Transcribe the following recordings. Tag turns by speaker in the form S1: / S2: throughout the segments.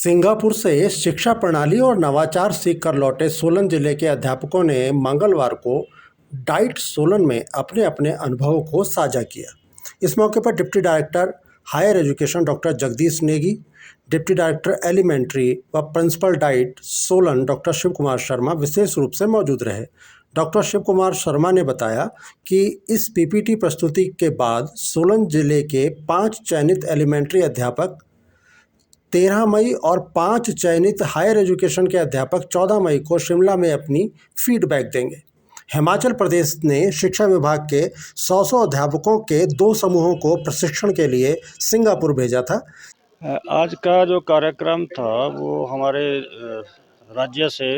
S1: Singapore से शिक्षा प्रणाली और नवाचार सीखकर लौटे सोलन जिले के अध्यापकों ने मंगलवार को डाइट सोलन में अपने अपने अनुभवों को साझा किया। इस मौके पर deputy director higher education doctor Jagdish Negi, deputy director elementary व principal DIET Solan doctor Shiv Kumar Sharma विशेष रूप से मौजूद रहे। डॉक्टर शिव कुमार शर्मा ने बताया कि इस पीपीटी प्रस्तुति के बाद सोलन जिले के 5 चयनित एलिमेंट्री अध्यापक 13 मई और 5 चयनित हायर एजुकेशन के अध्यापक 14 मई को शिमला में अपनी फीडबैक देंगे। हिमाचल प्रदेश ने शिक्षा विभाग के 100 अध्यापकों के 2 समूहों को प्रशिक्षण के लिए सिंगापुर भेजा था।
S2: आज का जो कार्यक्रम था वो हमारे राज्य से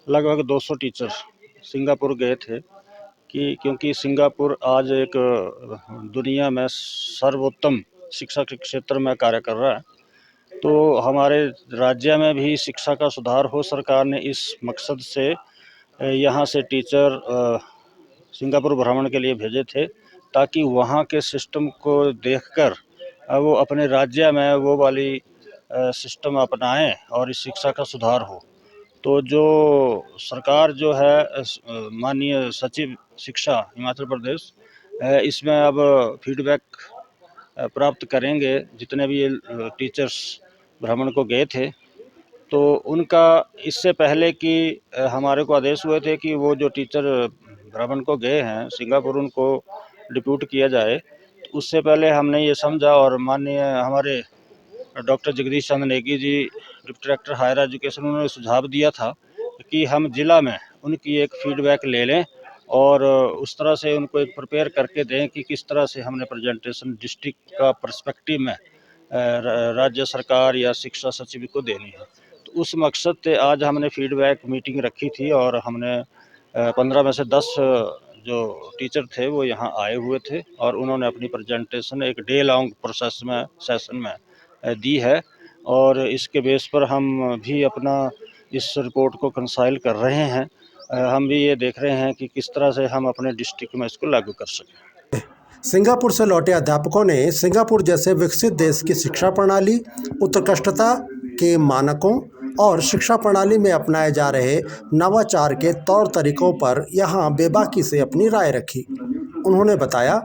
S2: लगभग 200 टीचर सिंगापुर गए थे क्योंकि सिंगापुर आज एक दुनिया में सर्वोत्तम शिक्षा के क्षेत्र में कार्य कर रहा है। तो हमारे राज्य में भी शिक्षा का सुधार हो, सरकार ने इस मकसद से यहाँ से टीचर सिंगापुर भ्रमण के लिए भेजे थे ताकि वहाँ के सिस्टम को देखकर वो अपने राज्य में वो वाली सिस्टम अपनाएं और इस शिक्षा का सुधार हो। तो जो सरकार जो है माननीय सचिव शिक्षा हिमाचल प्रदेश इसमें अब फीडबैक प्राप्त करेंगे। जितने भी टीचर्स भ्रमण को गए थे तो उनका इससे पहले कि हमारे को आदेश हुए थे कि वो जो टीचर भ्रमण को गए हैं सिंगापुर उनको डिप्यूट किया जाए, उससे पहले हमने ये समझा और माननीय हमारे डॉक्टर जगदीश चंद्र नेगी जी डिप्टी डायरेक्टर हायर एजुकेशन उन्होंने सुझाव दिया था कि हम जिला में उनकी एक फीडबैक ले लें और उस तरह से उनको एक प्रिपेयर करके दें कि किस तरह से हमने प्रेजेंटेशन डिस्ट्रिक्ट का पर्सपेक्टिव में राज्य सरकार या शिक्षा सचिव को देनी है। तो उस मकसद से आज हमने फीडबैक मीटिंग रखी थी और हमने 15 में से 10 जो टीचर थे वो यहाँ आए हुए थे और उन्होंने अपनी प्रेजेंटेशन एक डे लॉन्ग प्रोसेस में सेशन में दी है और इसके बेस पर हम भी अपना इस रिपोर्ट को कंसाइल कर रहे हैं। हम भी ये देख रहे हैं कि किस तरह से हम अपने डिस्ट्रिक्ट में इसको लागू कर सकें।
S1: सिंगापुर से लौटे अध्यापकों ने सिंगापुर जैसे विकसित देश की शिक्षा प्रणाली, उत्कृष्टता के मानकों और शिक्षा प्रणाली में अपनाए जा रहे नवाचार के तौर तरीकों पर यहाँ बेबाकी से अपनी राय रखी। उन्होंने बताया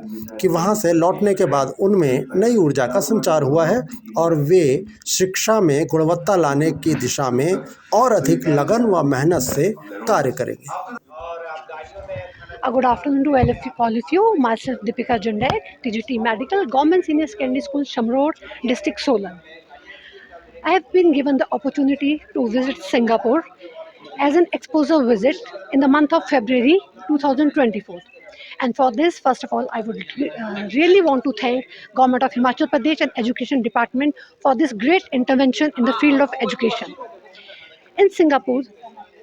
S1: कि वहाँ से लौटने के बाद उनमें नई ऊर्जा का संचार हुआ है और वे शिक्षा में गुणवत्ता लाने की दिशा में और अधिक लगन व मेहनत से कार्य करेंगे।
S3: Good afternoon to all of you. Myself Deepika Jundek, TGT Medical, Government Senior Secondary School, Shamroad, District Solan. I have been given the opportunity to visit Singapore as an exposure visit in the month of February 2024. And for this, first of all, I would really want to thank Government of Himachal Pradesh and Education Department for this great intervention in the field of education. In Singapore,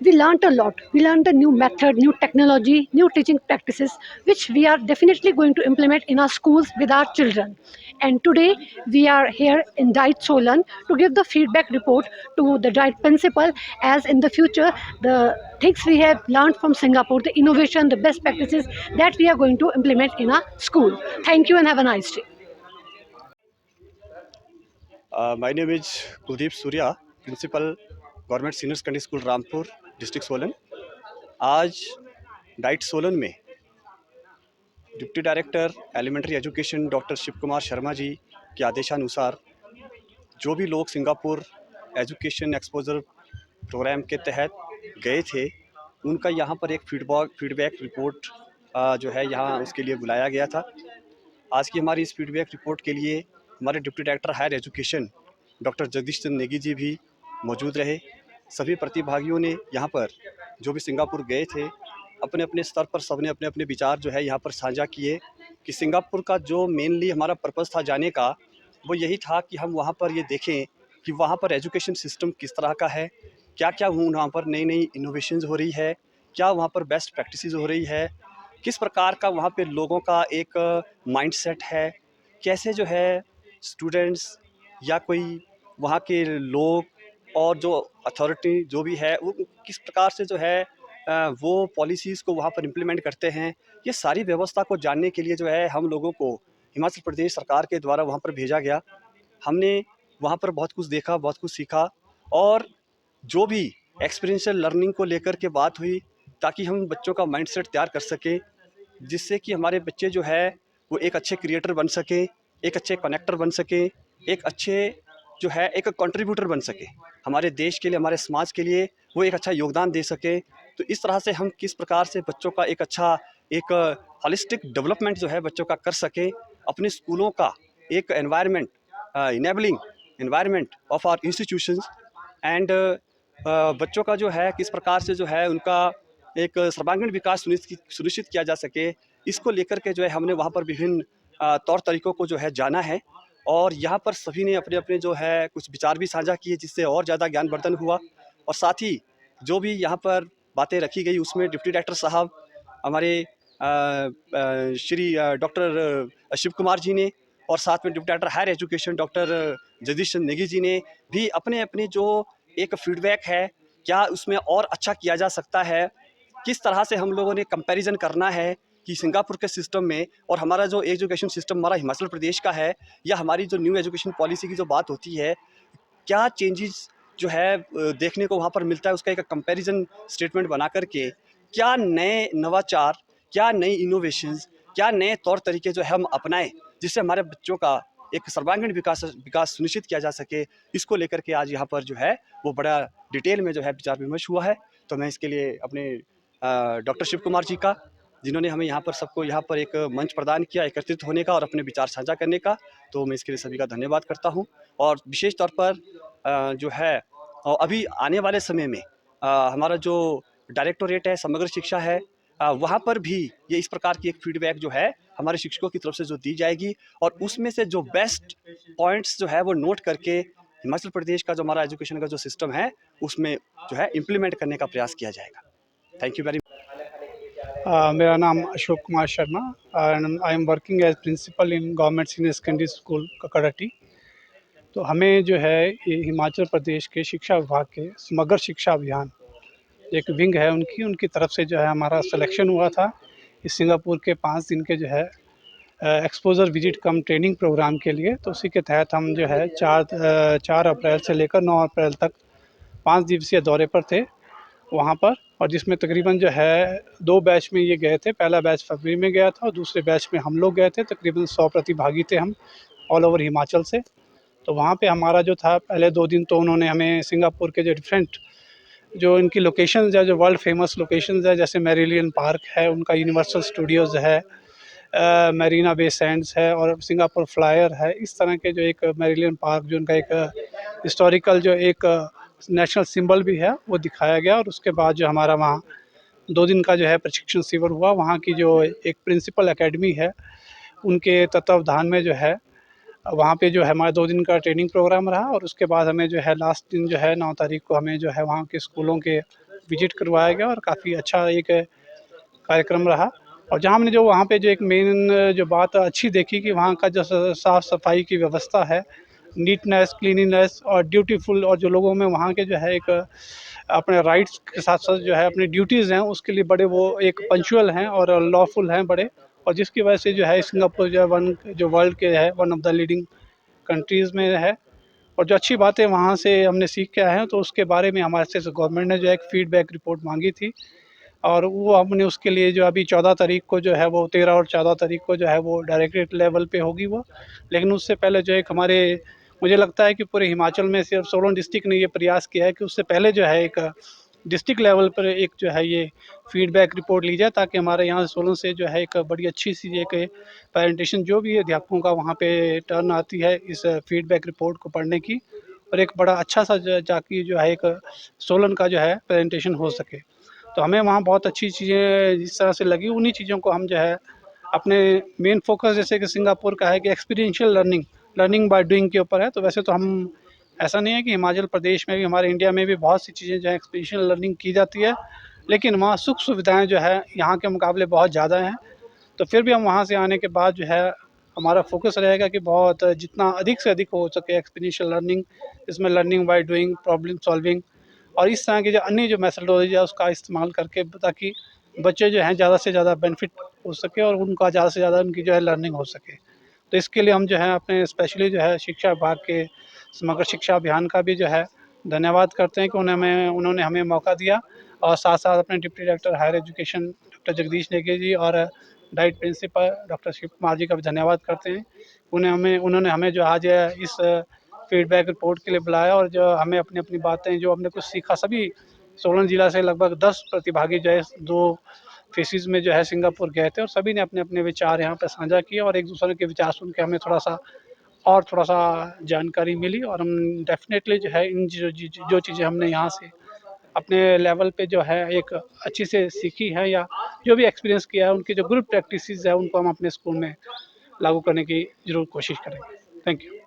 S3: we learned a lot. We learned a new method, new technology, new teaching practices, which we are definitely going to implement in our schools with our children. And today, we are here in Diet Solan to give the feedback report to the Diet principal, as in the future, the things we have learned from Singapore, the innovation, the best practices that we are going to implement in our school. Thank you and have a nice day.
S4: My name is Kuldeep Surya, Principal, government senior secondary school Rampur, district Solan. आज DIET Solan में deputy director elementary education doctor Shiv Kumar Sharma ji के आदेशानुसार जो भी लोग Singapore education exposure programme के तहत गए थे उनका यहाँ पर एक फीडबैक रिपोर्ट जो है यहाँ उसके लिए बुलाया गया था। आज की हमारी इस फीडबैक रिपोर्ट के लिए हमारे deputy director higher education doctor Jagdish Chandra Negi ji भी मौजूद रहे। सभी प्रतिभागियों ने यहाँ पर जो भी सिंगापुर गए थे अपने अपने स्तर पर सबने अपने अपने विचार जो है यहाँ पर साझा किए कि सिंगापुर का जो मेनली हमारा पर्पस था जाने का वो यही था कि हम वहाँ पर ये देखें कि वहाँ पर एजुकेशन सिस्टम किस तरह का है, क्या क्या वहाँ पर नई नई इनोवेशंस हो रही है, क्या वहाँ पर बेस्ट प्रैक्टिसेस हो रही है, किस प्रकार का वहाँ पर लोगों का एक माइंडसेट है, कैसे जो है स्टूडेंट्स या कोई वहाँ के लोग और जो अथॉरिटी जो भी है वो किस प्रकार से जो है वो पॉलिसीज़ को वहाँ पर इम्प्लीमेंट करते हैं। ये सारी व्यवस्था को जानने के लिए जो है हम लोगों को हिमाचल प्रदेश सरकार के द्वारा वहाँ पर भेजा गया। हमने वहाँ पर बहुत कुछ देखा, बहुत कुछ सीखा और जो भी एक्सपीरियंशियल लर्निंग को लेकर के बात हुई, ताकि हम बच्चों का माइंडसेट तैयार कर सकें, जिससे कि हमारे बच्चे जो है वो एक अच्छे क्रिएटर बन सकें, एक अच्छे कनेक्टर बन सकें, एक अच्छे जो है एक कंट्रीब्यूटर बन सके हमारे देश के लिए, हमारे समाज के लिए, वो एक अच्छा योगदान दे सके। तो इस तरह से हम किस प्रकार से बच्चों का एक अच्छा एक हॉलिस्टिक डेवलपमेंट जो है बच्चों का कर सके, अपने स्कूलों का एक environment, enabling environment of our institutions and बच्चों का जो है किस प्रकार से जो है उनका एक सर्वांगीण विकास सुनिश्चित किया जा सके, इसको लेकर के जो है हमने वहाँ पर विभिन्न तौर तरीकों को जो है जाना है। और यहाँ पर सभी ने अपने अपने जो है कुछ विचार भी साझा किए, जिससे और ज़्यादा ज्ञानवर्धन हुआ। और साथ ही जो भी यहाँ पर बातें रखी गई उसमें डिप्टी डायरेक्टर साहब हमारे श्री डॉक्टर शिव कुमार जी ने, और साथ में deputy director higher education doctor Jagdish Chandra Negi ji ने भी अपने अपने जो एक फीडबैक है, क्या उसमें और अच्छा किया जा सकता है, किस तरह से हम लोगों ने कंपैरिजन करना है कि सिंगापुर के सिस्टम में और हमारा जो एजुकेशन सिस्टम हमारा हिमाचल प्रदेश का है, या हमारी जो न्यू एजुकेशन पॉलिसी की जो बात होती है, क्या चेंजेस जो है देखने को वहाँ पर मिलता है, उसका एक कंपैरिजन स्टेटमेंट बना करके क्या नए नवाचार, क्या नई इनोवेशंस, क्या नए तौर तरीके जो है हम अपनाएं, जिससे हमारे बच्चों का एक सर्वांगीण विकास सुनिश्चित किया जा सके। इसको लेकर के आज यहाँ पर जो है वो बड़ा डिटेल में जो है विचार विमर्श हुआ है। तो मैं इसके लिए अपने डॉक्टर शिव कुमार जी का, जिन्होंने हमें यहाँ पर सबको यहाँ पर एक मंच प्रदान किया एकत्रित होने का और अपने विचार साझा करने का, तो मैं इसके लिए सभी का धन्यवाद करता हूँ। और विशेष तौर पर जो है अभी आने वाले समय में हमारा जो डायरेक्टोरेट है, समग्र शिक्षा है, वहाँ पर भी ये इस प्रकार की एक फीडबैक जो है हमारे शिक्षकों की तरफ से जो दी जाएगी, और उसमें से जो बेस्ट पॉइंट्स जो है वो नोट करके हिमाचल प्रदेश का जो हमारा एजुकेशन का जो सिस्टम है उसमें जो है इम्प्लीमेंट करने का प्रयास किया जाएगा। Thank you very much.
S5: मेरा नाम Ashok Kumar Sharma and I am working as principal in government senior secondary school Kakarti. तो हमें जो है ये हिमाचल प्रदेश के शिक्षा विभाग के समग्र शिक्षा अभियान एक विंग है उनकी तरफ से जो है हमारा सिलेक्शन हुआ था इस सिंगापुर के 5 दिन के जो है एक्सपोजर विजिट कम ट्रेनिंग प्रोग्राम के लिए। तो उसी के तहत हम जो है 4 अप्रैल से लेकर 9 अप्रैल तक 5 दिवसीय दौरे पर थे वहाँ पर, और जिसमें तकरीबन जो है 2 बैच में ये गए थे। पहला बैच फरवरी में गया था और दूसरे बैच में हम लोग गए थे। तकरीबन 100 प्रतिभागी थे हम ऑल ओवर हिमाचल से। तो वहाँ पे हमारा जो था पहले 2 दिन तो उन्होंने हमें सिंगापुर के जो डिफरेंट जो इनकी लोकेशंस है, जो वर्ल्ड फेमस लोकेशंस है, जैसे मेरिलियन पार्क है, उनका यूनिवर्सल स्टूडियोज़ है, मरीना बे सैंड्स है और सिंगापुर फ्लायर है। इस तरह के जो एक मेरिलियन पार्क जो उनका एक हिस्टोरिकल जो एक नेशनल सिंबल भी है वो दिखाया गया। और उसके बाद जो हमारा वहाँ 2 दिन का जो है प्रशिक्षण शिविर हुआ। वहाँ की जो एक प्रिंसिपल एकेडमी है उनके तत्वावधान में जो है वहाँ पे जो है हमारा 2 दिन का ट्रेनिंग प्रोग्राम रहा। और उसके बाद हमें जो है लास्ट दिन जो है 9 तारीख को हमें जो है वहाँ के स्कूलों के विजिट करवाया गया और काफ़ी अच्छा एक कार्यक्रम रहा। और जहाँ हमने जो वहाँ पे जो एक मेन जो बात अच्छी देखी कि वहाँ का जो साफ़ सफाई की व्यवस्था है, नीटनेस, क्लीनिनेस और ड्यूटीफुल, और जो लोगों में वहाँ के जो है एक अपने राइट्स के साथ साथ जो है अपनी ड्यूटीज़ हैं उसके लिए बड़े वो एक पंक्चुअल हैं और लॉफुल हैं बड़े। और जिसकी वजह से जो है सिंगापुर जो है जो वर्ल्ड के है one of the leading countries में है। और जो अच्छी बातें वहाँ से हमने सीख के आए हैं तो उसके बारे में हमारे से गवर्नमेंट ने जो है एक फीडबैक रिपोर्ट मांगी थी, और वो हमने उसके लिए जो अभी 14 तारीख को जो है वो 13 और 14 तारीख को जो है वो डायरेक्टरेट लेवल पे होगी वो। लेकिन उससे पहले जो एक हमारे मुझे लगता है कि पूरे हिमाचल में सिर्फ सोलन डिस्ट्रिक्ट ने ये प्रयास किया है कि उससे पहले जो है एक डिस्ट्रिक्ट लेवल पर एक जो है ये फीडबैक रिपोर्ट ली जाए, ताकि हमारे यहाँ सोलन से जो है एक बड़ी अच्छी सी एक प्रेजेंटेशन जो भी अध्यापकों का वहाँ पे टर्न आती है इस फीडबैक रिपोर्ट को पढ़ने की, और एक बड़ा अच्छा सा जाके जो है एक सोलन का जो है प्रेजेंटेशन हो सके। तो हमें वहाँ बहुत अच्छी चीज़ें जिस तरह से लगी, उन्हीं चीज़ों को हम जो है अपने मेन फोकस जैसे कि सिंगापुर का है कि एक्सपीरियंशियल लर्निंग बाय डूइंग के ऊपर है। तो वैसे तो हम ऐसा नहीं है कि हिमाचल प्रदेश में भी, हमारे इंडिया में भी बहुत सी चीज़ें जो है एक्सपीरियंशियल लर्निंग की जाती है, लेकिन वहाँ सुख सुविधाएँ जो है यहाँ के मुकाबले बहुत ज़्यादा हैं। तो फिर भी हम वहाँ से आने के बाद जो है हमारा फोकस रहेगा कि बहुत जितना अधिक से अधिक हो सके एक्सपीरियंशियल लर्निंग, इसमें learning by doing, problem solving और इस तरह की जो अन्य जो मेथडोलॉजी है उसका इस्तेमाल करके, ताकि बच्चे जो हैं ज़्यादा से ज़्यादा बेनिफिट हो सके और उनका ज़्यादा से ज़्यादा उनकी जो है लर्निंग हो सके। तो इसके लिए हम जो है अपने स्पेशली जो है शिक्षा विभाग के समग्र शिक्षा अभियान का भी जो है धन्यवाद करते हैं कि उन्होंने हमें मौका दिया, और साथ साथ अपने deputy director higher education doctor Jagdish Negi ji और DIET principal doctor Shiv Kumar ji का भी धन्यवाद करते हैं। उन्होंने हमें जो आज इस फीडबैक रिपोर्ट के लिए बुलाया, और जो हमें अपनी अपनी बातें जो हमने कुछ सीखा, सभी सोलन जिला से लगभग 10 प्रतिभागी जो है 2 फेसेस में जो है सिंगापुर गए थे, और सभी ने अपने अपने विचार यहाँ पे साझा किए, और एक दूसरे के विचार सुन के हमें थोड़ा सा जानकारी मिली, और हम डेफिनेटली जो है इन जो चीज़ें हमने यहाँ से अपने लेवल पे जो है एक अच्छी से सीखी है, या जो भी एक्सपीरियंस किया है, उनकी जो गुड प्रैक्टिसेस है उनको हम अपने स्कूल में लागू करने की ज़रूर कोशिश करेंगे। Thank you.